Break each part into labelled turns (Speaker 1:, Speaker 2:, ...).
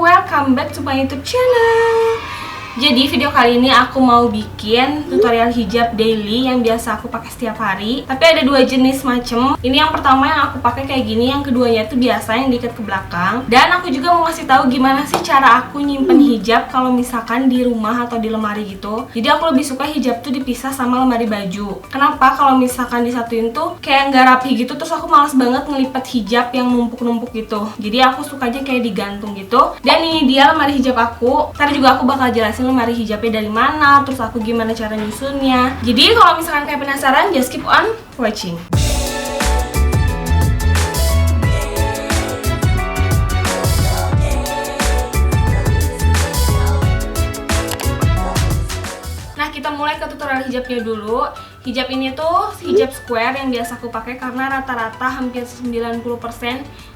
Speaker 1: welcome back to my YouTube channel. Jadi video kali ini aku mau bikin tutorial hijab daily yang biasa aku pakai setiap hari. Tapi ada dua jenis macam. Ini yang pertama yang aku pakai kayak gini, yang keduanya itu biasa yang diikat ke belakang. Dan aku juga mau ngasih tahu gimana sih cara aku nyimpen hijab kalau misalkan di rumah atau di lemari gitu. Jadi aku lebih suka hijab tuh dipisah sama lemari baju. Kenapa? Kalau misalkan disatuin tuh kayak nggak rapi gitu, terus aku malas banget ngelipet hijab yang numpuk-numpuk gitu. Jadi aku sukanya kayak digantung gitu. Dan ini dia lemari hijab aku. Tadi juga aku bakal jelasin lemari hijabnya dari mana, terus aku gimana cara nyusunnya. Jadi kalau misalkan kayak penasaran, just keep on watching. Nah, kita mulai ke tutorial hijabnya dulu. Hijab ini tuh hijab square yang biasa aku pakai karena rata-rata hampir 90%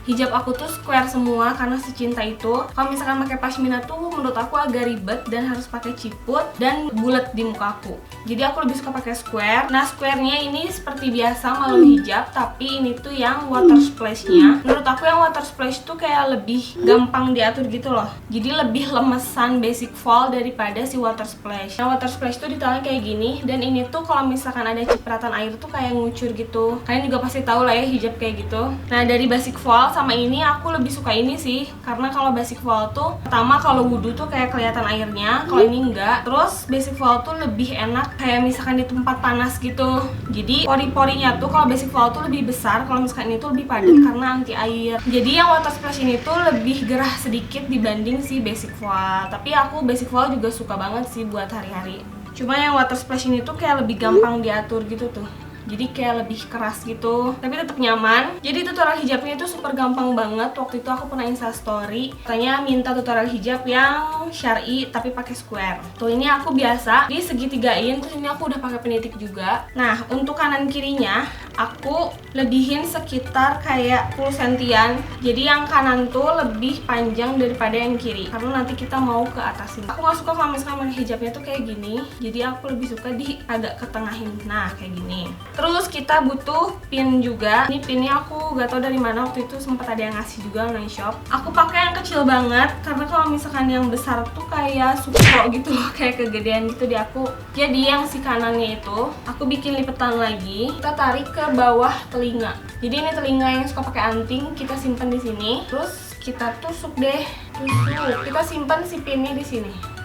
Speaker 1: hijab aku tuh square semua karena secinta itu. Kalau misalkan pakai pashmina tuh menurut aku agak ribet dan harus pakai ciput dan bulat di muka aku. Jadi aku lebih suka pakai square. Nah, square-nya ini seperti biasa malam hijab, tapi ini tuh yang water splash-nya. Menurut aku yang water splash tuh kayak lebih gampang diatur gitu loh. Jadi lebih lemesan basic fall daripada si water splash. Nah, water splash tuh ditaruhnya kayak gini, dan ini tuh kalau misalkan ada cipratan air tuh kayak ngucur gitu. Kalian juga pasti tahu lah ya hijab kayak gitu. Nah, dari basic fall sama ini aku lebih suka ini sih, karena kalau basic fall tuh pertama kalau wudhu tuh kayak kelihatan airnya, kalau ini enggak. Terus basic fall tuh lebih enak kayak misalkan di tempat panas gitu. Jadi pori-porinya tuh kalau basic fall tuh lebih besar, kalau misalkan ini tuh lebih padat karena anti air. Jadi yang water splash ini tuh lebih gerah sedikit dibanding si basic fall. Tapi aku basic fall juga suka banget sih buat hari-hari. Cuma yang water splash ini tuh kayak lebih gampang diatur gitu tuh. Jadi kayak lebih keras gitu, tapi tetap nyaman. Jadi tutorial hijabnya itu super gampang banget. Waktu itu aku pernah Insta story, katanya minta tutorial hijab yang syar'i tapi pakai square. Tuh ini aku biasa di segitigain, terus ini aku udah pakai penitik juga. Nah, untuk kanan kirinya aku lebihin sekitar kayak 10 sentian. Jadi yang kanan tuh lebih panjang daripada yang kiri, karena nanti kita mau ke atasin. Aku gak suka kalau misalkan hijabnya tuh kayak gini, jadi aku lebih suka di agak ketengahin. Nah, kayak gini. Terus kita butuh pin juga. Ini pinnya aku gak tau dari mana, waktu itu sempat ada yang ngasih juga online shop. Aku pakai yang kecil banget karena kalau misalkan yang besar tuh kayak supro gitu loh, kayak kegedean gitu di aku. Jadi yang si kanannya itu aku bikin lipetan lagi. Kita tarik ke bawah telinga. Jadi ini telinga yang suka pakai anting, kita simpan di sini. Terus kita tusuk deh. Tusuk. Kita simpan si pinnya di sini.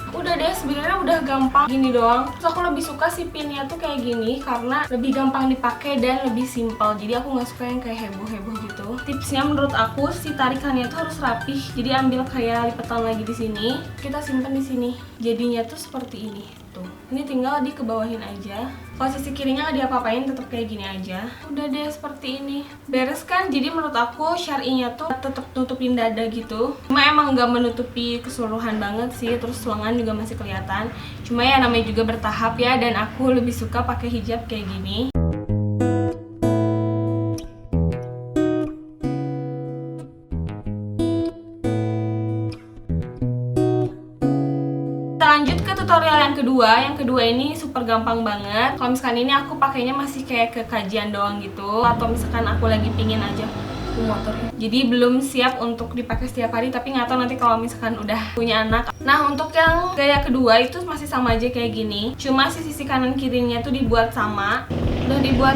Speaker 1: Udah deh, sebenarnya udah gampang gini doang. Terus aku lebih suka si pinnya tuh kayak gini karena lebih gampang dipakai dan lebih simpel. Jadi aku nggak suka yang kayak heboh-heboh gitu. Tipsnya menurut aku si tarikannya tuh harus rapih. Jadi ambil kayak lipetan lagi di sini, kita simpan di sini. Jadinya tuh seperti ini. Tuh. Ini tinggal dikebawahin aja. Kalau sisi kirinya nggak diapa-apain, tetap kayak gini aja. Udah deh seperti ini. Beres kan? Jadi menurut aku syar'inya tuh tetap tutupin dada gitu. Cuma emang nggak menutupi keseluruhan banget sih. Terus lengan juga masih kelihatan. Cuma ya namanya juga bertahap ya. Dan aku lebih suka pakai hijab kayak gini. Lanjut ke tutorial yang kedua. Yang kedua ini super gampang banget. Kalau misalkan ini aku pakainya masih kayak ke kajian doang gitu, atau misalkan aku lagi pingin aja motornya. Jadi belum siap untuk dipakai setiap hari, tapi nggak tahu nanti kalau misalkan udah punya anak. Nah, untuk yang gaya kedua itu masih sama aja kayak gini. Cuma si sisi kanan kirinya tuh dibuat sama. Udah dibuat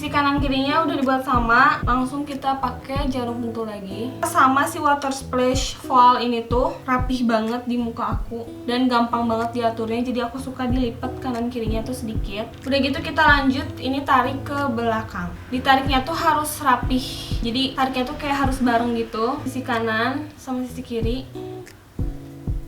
Speaker 1: kanan kirinya udah dibuat sama, langsung kita pakai jarum pentul lagi. Sama si water splash fall ini tuh rapih banget di muka aku dan gampang banget diaturnya, jadi aku suka dilipat kanan kirinya tuh sedikit. Udah gitu kita lanjut, ini tarik ke belakang. Ditariknya tuh harus rapih, jadi tariknya tuh kayak harus bareng gitu, sisi kanan sama sisi kiri.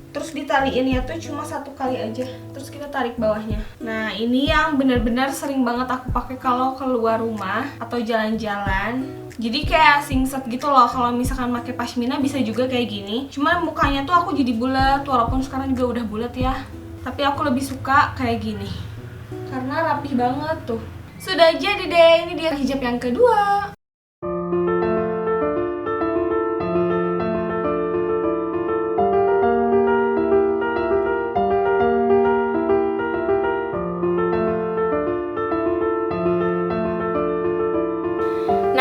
Speaker 1: Terus ditaliinnya tuh cuma satu kali aja. Terus kita tarik bawahnya. Nah, ini yang bener-bener sering banget aku pakai kalau keluar rumah atau jalan-jalan. Jadi kayak singset gitu loh. Kalau misalkan pakai pashmina bisa juga kayak gini. Cuma mukanya tuh aku jadi bulat, walaupun sekarang juga udah bulat ya. Tapi aku lebih suka kayak gini karena rapih banget tuh. Sudah jadi deh, ini dia hijab yang kedua.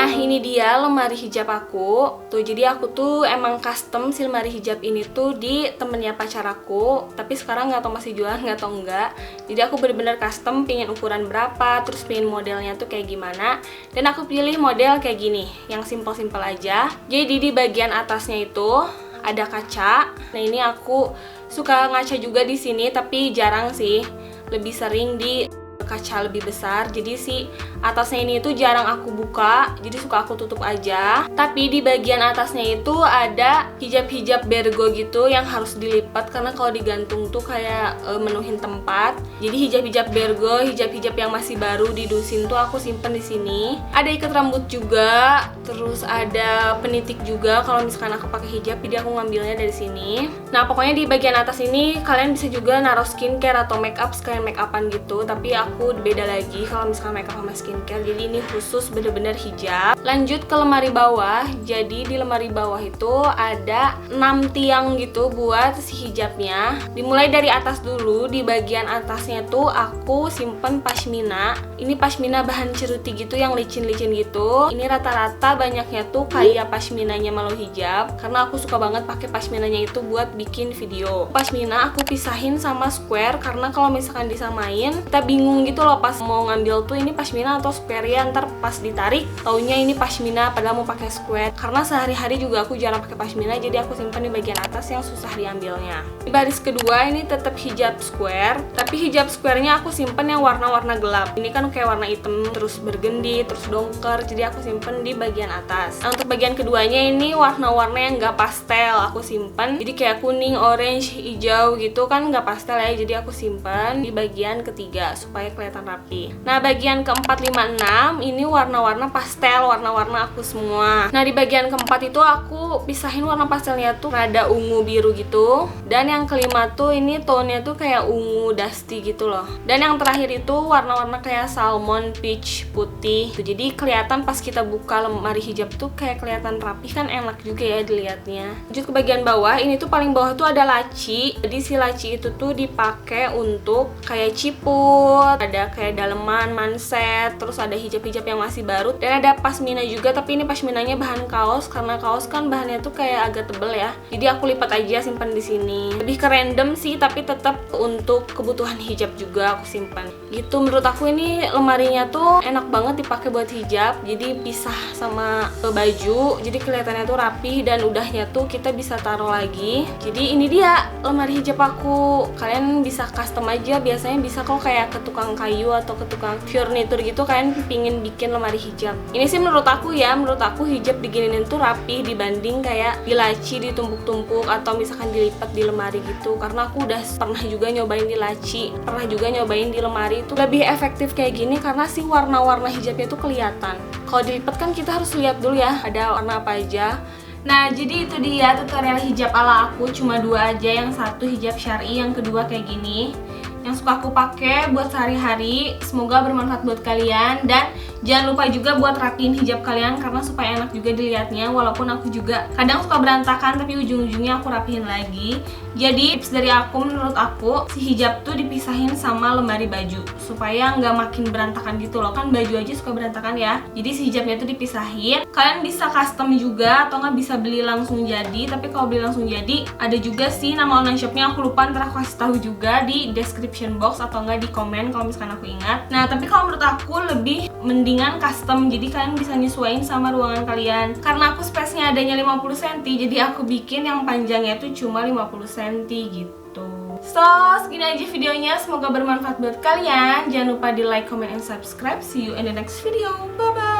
Speaker 1: Nah ini dia lemari hijab aku. Tuh jadi aku tuh emang custom si lemari hijab ini tuh di temennya pacar aku. Tapi sekarang nggak tahu masih jualan nggak atau enggak. Jadi aku bener-bener custom, pingin ukuran berapa, terus pingin modelnya tuh kayak gimana. Dan aku pilih model kayak gini, yang simple-simple aja. Jadi di bagian atasnya itu ada kaca. Nah ini aku suka ngaca juga di sini, tapi jarang sih. Lebih sering di kaca lebih besar. Jadi si atasnya ini tuh jarang aku buka, jadi suka aku tutup aja. Tapi di bagian atasnya itu ada hijab-hijab bergo gitu yang harus dilipat, karena kalau digantung tuh kayak menuhin tempat. Jadi hijab-hijab bergo, hijab-hijab yang masih baru didusin tuh aku simpen di sini. Ada ikat rambut juga, terus ada penitik juga kalau misalkan aku pakai hijab, jadi aku ngambilnya dari sini. Nah pokoknya di bagian atas ini kalian bisa juga naruh skincare atau makeup sekalian makeupan gitu, tapi aku beda lagi kalau misalkan makeup sama skincare. Jadi ini khusus bener-bener hijab. Lanjut ke lemari bawah. Jadi di lemari bawah itu ada 6 tiang gitu buat si hijabnya. Dimulai dari atas dulu. Di bagian atasnya tuh aku simpen pashmina. Ini pashmina bahan ceruti gitu yang licin-licin gitu. Ini rata-rata banyaknya tuh kayak pashminanya malu hijab, karena aku suka banget pakai pashminanya itu buat bikin video. Pashmina aku pisahin sama square, karena kalau misalkan disamain kita bingung gitu loh pas mau ngambil tuh ini pashmina atau square ya. Ntar pas ditarik taunya ini pashmina padahal mau pakai square. Karena sehari-hari juga aku jarang pakai pashmina, jadi aku simpan di bagian atas yang susah diambilnya. Di baris kedua ini tetap hijab square, tapi hijab square-nya aku simpen yang warna-warna gelap. Ini kan kayak warna hitam terus bergendi terus dongker, jadi aku simpen di bagian atas. Nah, untuk bagian keduanya ini warna-warna yang enggak pastel aku simpen. Jadi kayak kuning, orange, hijau gitu kan, enggak pastel ya. Jadi aku simpen di bagian ketiga supaya kelihatan rapi. Nah bagian keempat, 5, 6 ini warna-warna pastel, warna-warna aku semua. Nah di bagian keempat itu aku pisahin warna pastelnya tuh rada ungu biru gitu. Dan yang kelima tuh ini tone-nya tuh kayak ungu dusty gitu loh. Dan yang terakhir itu warna-warna kayak salmon, peach, putih. Jadi kelihatan pas kita buka lemari hijab tuh kayak kelihatan rapi kan, enak juga ya dilihatnya. Lanjut ke bagian bawah, ini tuh paling bawah tuh ada laci. Jadi si laci itu tuh dipakai untuk kayak ciput, ada kayak daleman, manset, terus ada hijab-hijab yang masih baru, dan ada pashmina juga, tapi ini pashminanya bahan kaos, karena kaos kan bahannya tuh kayak agak tebel ya. Jadi aku lipat aja simpan di sini. Lebih ke random sih, tapi tetap untuk kebutuhan hijab juga aku simpan. Gitu menurut aku ini lemarinya tuh enak banget dipakai buat hijab. Jadi pisah sama baju, jadi kelihatannya tuh rapi, dan udahnya tuh kita bisa taruh lagi. Jadi ini dia lemari hijab aku. Kalian bisa custom aja, biasanya bisa kok kayak ke tukang kayu atau ke tukang furniture gitu, kalian pingin bikin lemari hijab. Ini sih menurut aku ya, menurut aku hijab diginiin tuh rapi dibanding kayak dilaci ditumpuk-tumpuk atau misalkan dilipat di lemari gitu. Karena aku udah pernah juga nyobain di laci, pernah juga nyobain di lemari, itu lebih efektif kayak gini karena sih warna-warna hijabnya tuh kelihatan. Kalau dilipat kan kita harus lihat dulu ya ada warna apa aja. Nah jadi itu dia tutorial hijab ala aku, cuma 2 aja, yang satu hijab syar'i, yang kedua kayak gini, yang suka aku pakai buat sehari-hari. Semoga bermanfaat buat kalian, dan jangan lupa juga buat rapiin hijab kalian karena supaya enak juga dilihatnya. Walaupun aku juga kadang suka berantakan, tapi ujung-ujungnya aku rapihin lagi. Jadi tips dari aku, menurut aku si hijab tuh dipisahin sama lemari baju supaya nggak makin berantakan gitu loh. Kan baju aja suka berantakan ya. Jadi si hijabnya tuh dipisahin. Kalian bisa custom juga atau nggak bisa beli langsung jadi. Tapi kalau beli langsung jadi ada juga sih nama online shopnya, aku lupa, ntar aku kasih tahu juga di description box atau nggak di komen kalau misalkan aku ingat. Nah tapi kalau menurut aku lebih mendingan custom, jadi kalian bisa nyesuaiin sama ruangan kalian. Karena aku space-nya adanya 50 cm, jadi aku bikin yang panjangnya tuh cuma 50 cm gitu. So, segini aja videonya, semoga bermanfaat buat kalian. Jangan lupa di like, comment, and subscribe. See you in the next video. Bye bye.